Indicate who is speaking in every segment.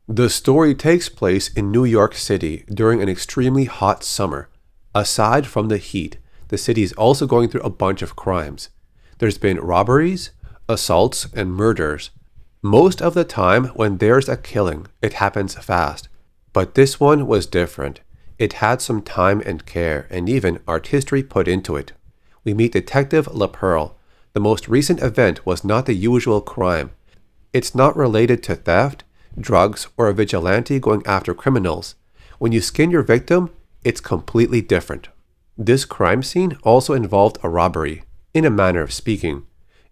Speaker 1: The story takes place in New York City during an extremely hot summer. Aside from the heat, the city is also going through a bunch of crimes. There's been robberies, assaults, and murders. Most of the time, when there's a killing, it happens fast. But this one was different. It had some time and care, and even artistry put into it. We meet Detective LaPearl. The most recent event was not the usual crime. It's not related to theft, drugs, or a vigilante going after criminals. When you skin your victim, it's completely different. This crime scene also involved a robbery, in a manner of speaking.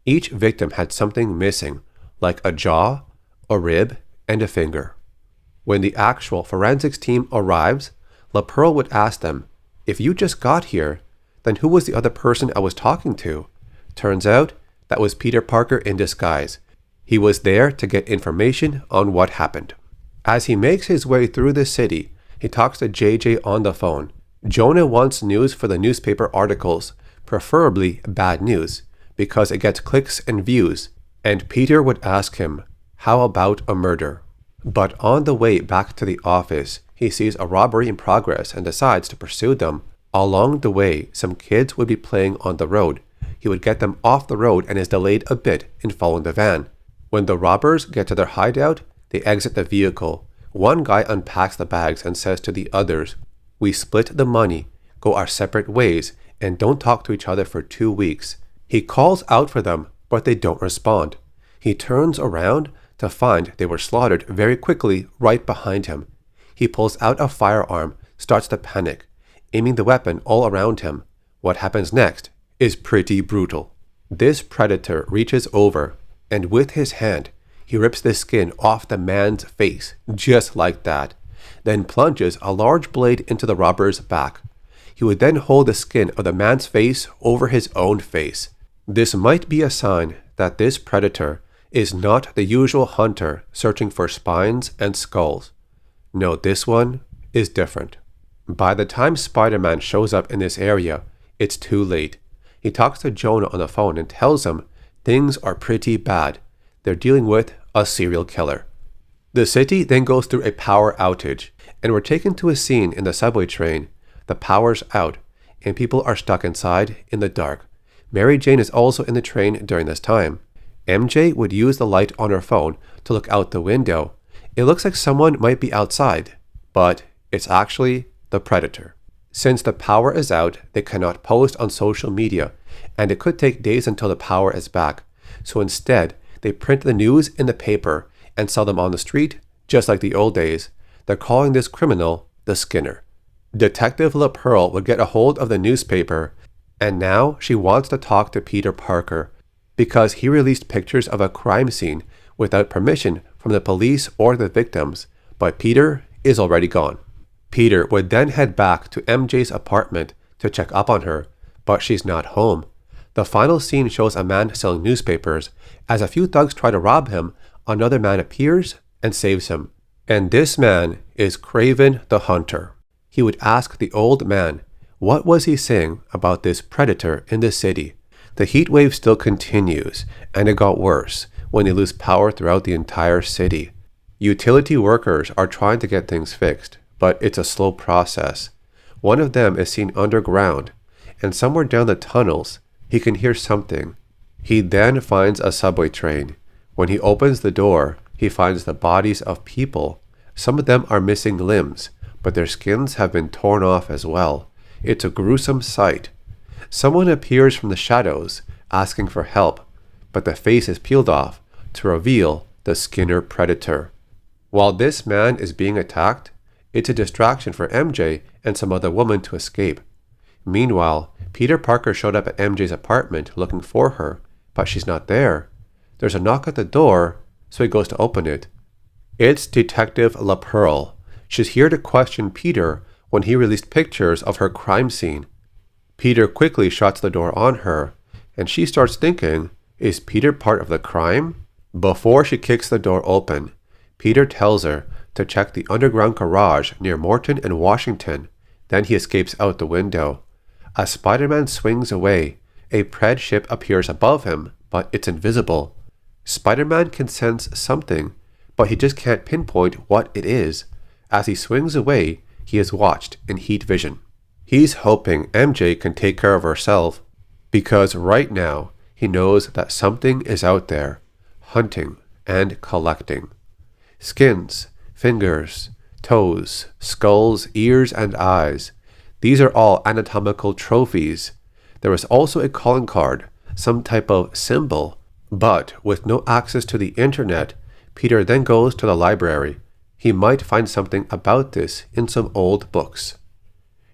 Speaker 1: Each victim had something missing, like a jaw, a rib, and a finger. When the actual forensics team arrives, LaPearl would ask them, "If you just got here, then who was the other person I was talking to?" Turns out, that was Peter Parker in disguise. He was there to get information on what happened. As he makes his way through the city, he talks to JJ on the phone. Jonah wants news for the newspaper articles, preferably bad news, because it gets clicks and views, and Peter would ask him, "How about a murder?" But on the way back to the office, he sees a robbery in progress and decides to pursue them. Along the way, some kids would be playing on the road. He would get them off the road and is delayed a bit in following the van. When the robbers get to their hideout, they exit the vehicle. One guy unpacks the bags and says to the others, "We split the money, go our separate ways, and don't talk to each other for 2 weeks." He calls out for them, but they don't respond. He turns around to find they were slaughtered very quickly right behind him. He pulls out a firearm, starts to panic, aiming the weapon all around him. What happens next is pretty brutal. This predator reaches over, and with his hand, he rips the skin off the man's face, just like that, then plunges a large blade into the robber's back. He would then hold the skin of the man's face over his own face. This might be a sign that this predator is not the usual hunter searching for spines and skulls. No, this one is different. By the time Spiderman shows up in this area, it's too late. He talks to Jonah on the phone and tells him things are pretty bad. They're dealing with a serial killer. The city then goes through a power outage, and we're taken to a scene in the subway train. The power's out, and people are stuck inside in the dark. Mary Jane is also in the train during this time. MJ would use the light on her phone to look out the window. It looks like someone might be outside, but it's actually the Predator. Since the power is out, they cannot post on social media, and it could take days until the power is back. So instead, they print the news in the paper and sell them on the street, just like the old days. They're calling this criminal the Skinner. Detective LaPearl would get a hold of the newspaper, and now she wants to talk to Peter Parker, because he released pictures of a crime scene without permission from the police or the victims, but Peter is already gone. Peter would then head back to MJ's apartment to check up on her, but she's not home. The final scene shows a man selling newspapers. As a few thugs try to rob him, another man appears and saves him. And this man is Kraven the Hunter. He would ask the old man, what was he saying about this predator in the city? The heat wave still continues, and it got worse when they lose power throughout the entire city. Utility workers are trying to get things fixed, but it's a slow process. One of them is seen underground, and somewhere down the tunnels, he can hear something. He then finds a subway train. When he opens the door, he finds the bodies of people. Some of them are missing limbs, but their skins have been torn off as well. It's a gruesome sight. Someone appears from the shadows, asking for help, but the face is peeled off to reveal the Skinner Predator. While this man is being attacked, it's a distraction for MJ and some other woman to escape. Meanwhile, Peter Parker showed up at MJ's apartment looking for her, but she's not there. There's a knock at the door, so he goes to open it. It's Detective LaPearl. She's here to question Peter when he released pictures of her crime scene. Peter quickly shuts the door on her, and she starts thinking, is Peter part of the crime? Before she kicks the door open, Peter tells her to check the underground garage near Morton and Washington. Then he escapes out the window. As Spider-Man swings away, a Pred ship appears above him, but it's invisible. Spider-Man can sense something, but he just can't pinpoint what it is. As he swings away, he is watched in heat vision. He's hoping MJ can take care of herself, because right now he knows that something is out there, hunting and collecting. Skins, fingers, toes, skulls, ears, and eyes. These are all anatomical trophies. There is also a calling card, some type of symbol, but with no access to the internet, Peter then goes to the library. He might find something about this in some old books.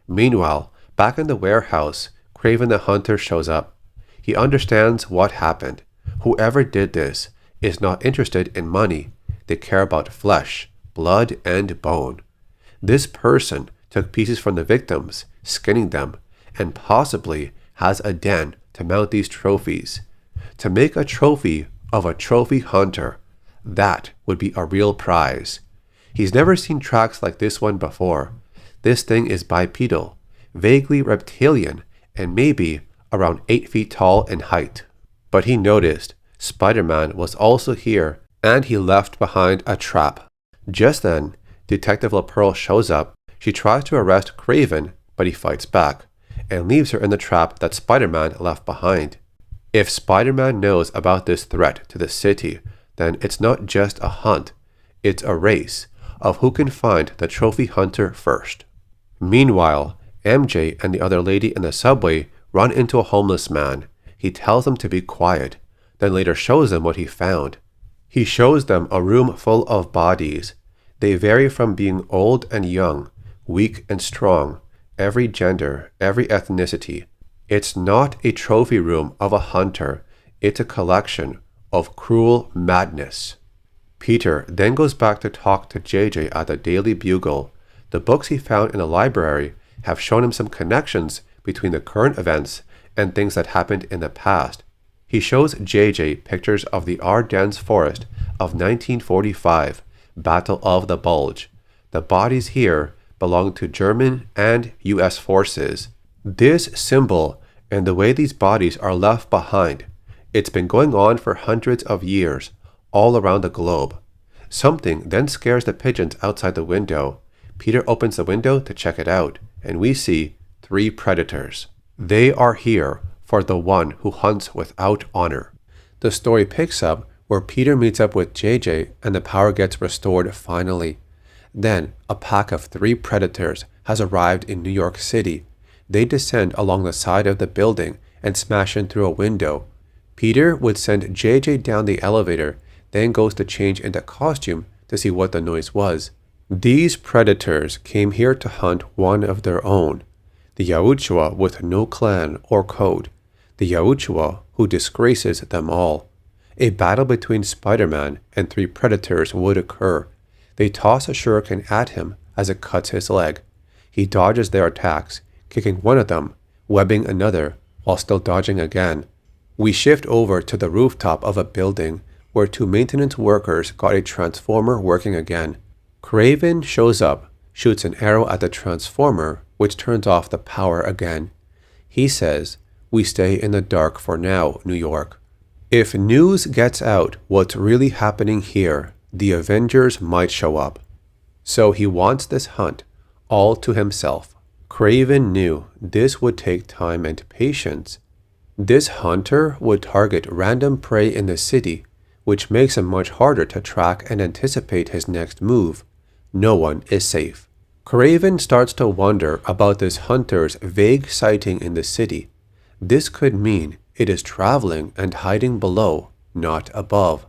Speaker 1: Meanwhile, back in the warehouse, Kraven the Hunter shows up. He understands what happened. Whoever did this is not interested in money. They care about flesh, blood, and bone. This person took pieces from the victims, skinning them, and possibly has a den to mount these trophies. To make a trophy of a trophy hunter, that would be a real prize. He's never seen tracks like this one before. This thing is bipedal, vaguely reptilian, and maybe around 8 feet tall in height. But he noticed Spiderman was also here, and he left behind a trap. Just then, Detective LaPearl shows up. She tries to arrest Kraven, but he fights back, and leaves her in the trap that Spiderman left behind. If Spiderman knows about this threat to the city, then it's not just a hunt, it's a race of who can find the trophy hunter first. Meanwhile, MJ and the other lady in the subway run into a homeless man. He tells them to be quiet, then later shows them what he found. He shows them a room full of bodies. They vary from being old and young, weak and strong, every gender, every ethnicity. It's not a trophy room of a hunter, it's a collection of cruel madness. Peter then goes back to talk to JJ at the Daily Bugle. The books he found in the library have shown him some connections between the current events and things that happened in the past. He shows JJ pictures of the Ardennes forest of 1945, Battle of the Bulge. The bodies here belong to German and US forces. This symbol and the way these bodies are left behind, it's been going on for hundreds of years, all around the globe. Something then scares the pigeons outside the window. Peter opens the window to check it out, and we see 3 predators. They are here for the one who hunts without honor. The story picks up where Peter meets up with JJ and the power gets restored finally. Then a pack of 3 predators has arrived in New York City. They descend along the side of the building and smash in through a window. Peter would send JJ down the elevator, then goes to change into costume to see what the noise was. These predators came here to hunt one of their own, the Yautja with no clan or code, the Yautja who disgraces them all. A battle between Spiderman and 3 predators would occur. They toss a shuriken at him as it cuts his leg. He dodges their attacks, kicking one of them, webbing another, while still dodging again. We shift over to the rooftop of a building where 2 maintenance workers got a transformer working again. Kraven shows up, shoots an arrow at the transformer, which turns off the power again. He says, "We stay in the dark for now, New York. If news gets out what's really happening here, the Avengers might show up." So he wants this hunt all to himself. Kraven knew this would take time and patience. This hunter would target random prey in the city, which makes him much harder to track and anticipate his next move. No one is safe. Kraven starts to wonder about this hunter's vague sighting in the city. This could mean it is traveling and hiding below, not above.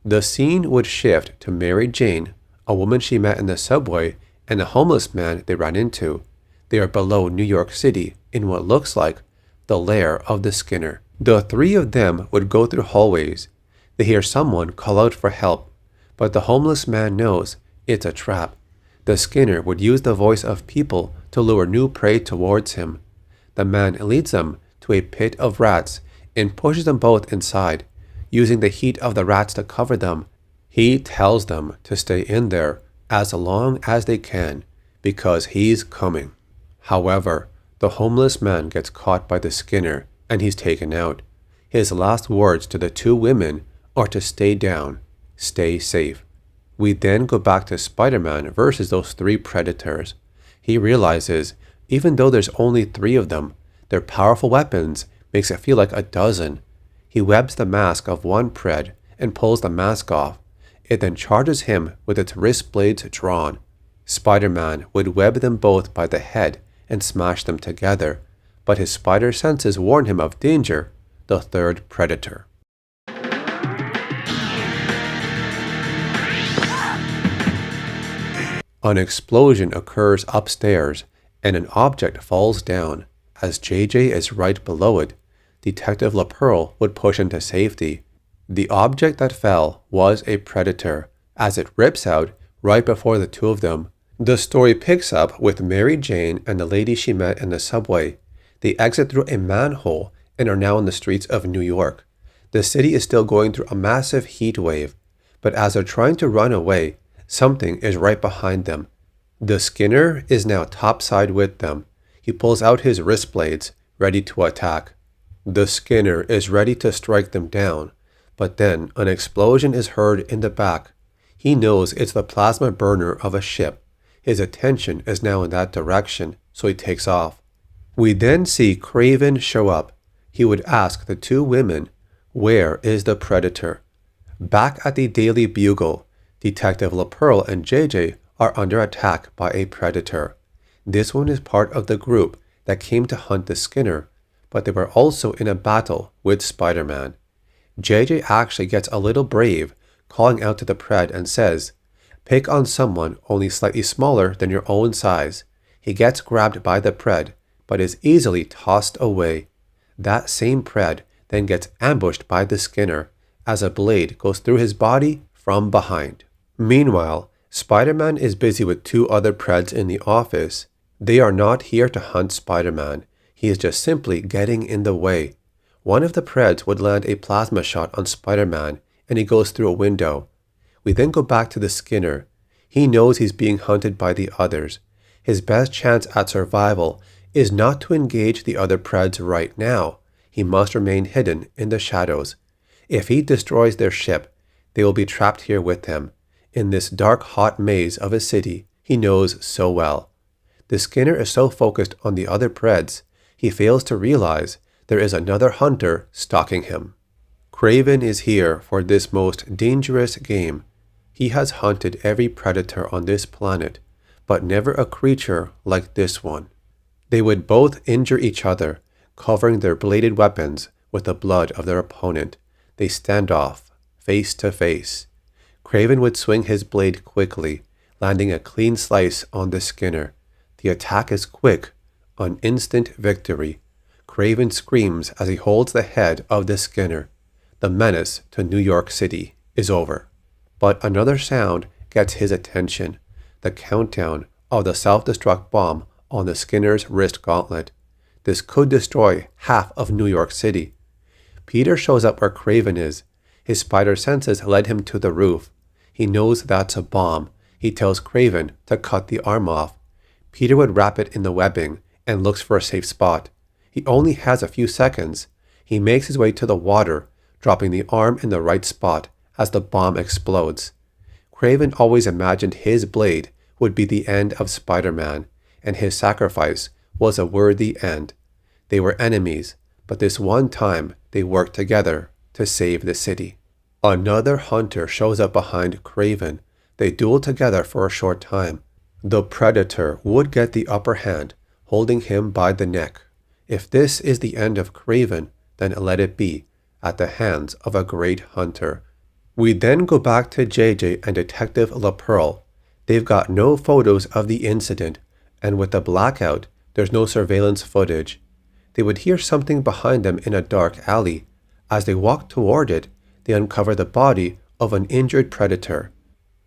Speaker 1: The scene would shift to Mary Jane, a woman she met in the subway, and a homeless man they ran into. They are below New York City in what looks like the lair of the Skinner. The 3 of them would go through hallways. They hear someone call out for help, but the homeless man knows it's a trap. The Skinner would use the voice of people to lure new prey towards him. The man leads them to a pit of rats and pushes them both inside, using the heat of the rats to cover them. He tells them to stay in there as long as they can, because he's coming. However, the homeless man gets caught by the Skinner and he's taken out. His last words to the 2 women are to stay down, stay safe. We then go back to Spider-Man versus those three predators. He realizes, even though there's only three of them, their powerful weapons makes it feel like a dozen. He webs the mask of one pred and pulls the mask off. It then charges him with its wrist blades drawn. Spider-Man would web them both by the head and smash them together, but his spider senses warn him of danger, the third predator. An explosion occurs upstairs, and an object falls down. As JJ is right below it, Detective LaPearl would push him to safety. The object that fell was a predator, as it rips out right before the two of them. The story picks up with Mary Jane and the lady she met in the subway. They exit through a manhole and are now in the streets of New York. The city is still going through a massive heat wave, but as they're trying to run away, something is right behind them. The Skinner is now topside with them. He pulls out his wrist blades, ready to attack. The Skinner is ready to strike them down, but then an explosion is heard in the back. He knows it's the plasma burner of a ship. His attention is now in that direction, so he takes off. We then see Kraven show up. He would ask the two women, "Where is the predator?" Back at the Daily Bugle, Detective LaPearl and JJ are under attack by a predator. This one is part of the group that came to hunt the Skinner, but they were also in a battle with Spider-Man. JJ actually gets a little brave, calling out to the pred and says, "Pick on someone only slightly smaller than your own size." He gets grabbed by the pred, but is easily tossed away. That same pred then gets ambushed by the Skinner, as a blade goes through his body from behind. Meanwhile, Spider-Man is busy with two other preds in the office. They are not here to hunt Spider-Man. He is just simply getting in the way. One of the preds would land a plasma shot on Spider-Man, and he goes through a window. We then go back to the Skinner. He knows he's being hunted by the others. His best chance at survival is not to engage the other preds right now. He must remain hidden in the shadows. If he destroys their ship, they will be trapped here with him, in this dark, hot maze of a city he knows so well. The Skinner is so focused on the other preds, he fails to realize there is another hunter stalking him. Kraven is here for this most dangerous game. He has hunted every predator on this planet, but never a creature like this one. They would both injure each other, covering their bladed weapons with the blood of their opponent. They stand off, face to face. Kraven would swing his blade quickly, landing a clean slice on the Skinner. The attack is quick, an instant victory. Kraven screams as he holds the head of the Skinner. The menace to New York City is over. But another sound gets his attention, the countdown of the self-destruct bomb on the Skinner's wrist gauntlet. This could destroy half of New York City. Peter shows up where Kraven is. His spider senses led him to the roof. He knows that's a bomb. He tells Kraven to cut the arm off. Peter would wrap it in the webbing and looks for a safe spot. He only has a few seconds. He makes his way to the water, dropping the arm in the right spot as the bomb explodes. Kraven always imagined his blade would be the end of Spider-Man, and his sacrifice was a worthy end. They were enemies, but this one time they worked together to save the city. Another hunter shows up behind Kraven. They duel together for a short time. The Predator would get the upper hand, holding him by the neck. If this is the end of Kraven, then let it be, at the hands of a great hunter. We then go back to JJ and Detective LaPearl. They've got no photos of the incident, and with the blackout, there's no surveillance footage. They would hear something behind them in a dark alley. As they walk toward it, they uncover the body of an injured predator.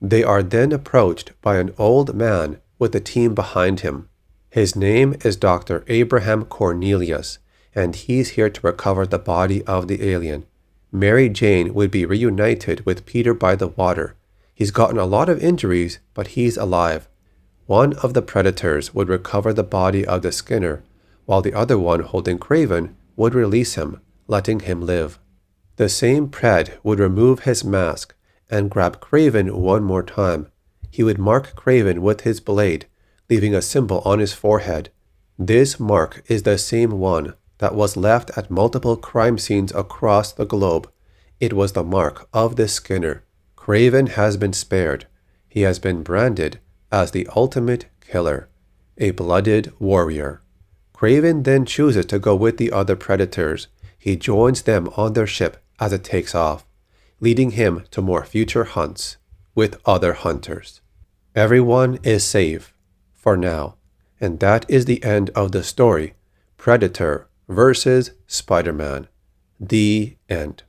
Speaker 1: They are then approached by an old man with a team behind him. His name is Dr. Abraham Cornelius, and he's here to recover the body of the alien. Mary Jane would be reunited with Peter by the water. He's gotten a lot of injuries, but he's alive. One of the predators would recover the body of the Skinner, while the other one holding Kraven would release him, letting him live. The same pred would remove his mask, and grab Kraven one more time. He would mark Kraven with his blade, leaving a symbol on his forehead. This mark is the same one that was left at multiple crime scenes across the globe. It was the mark of the Skinner. Kraven has been spared. He has been branded as the ultimate killer, a blooded warrior. Kraven then chooses to go with the other Predators. He joins them on their ship as it takes off, leading him to more future hunts with other hunters. Everyone is safe, for now, and that is the end of the story, Predator versus Spider-Man. The end.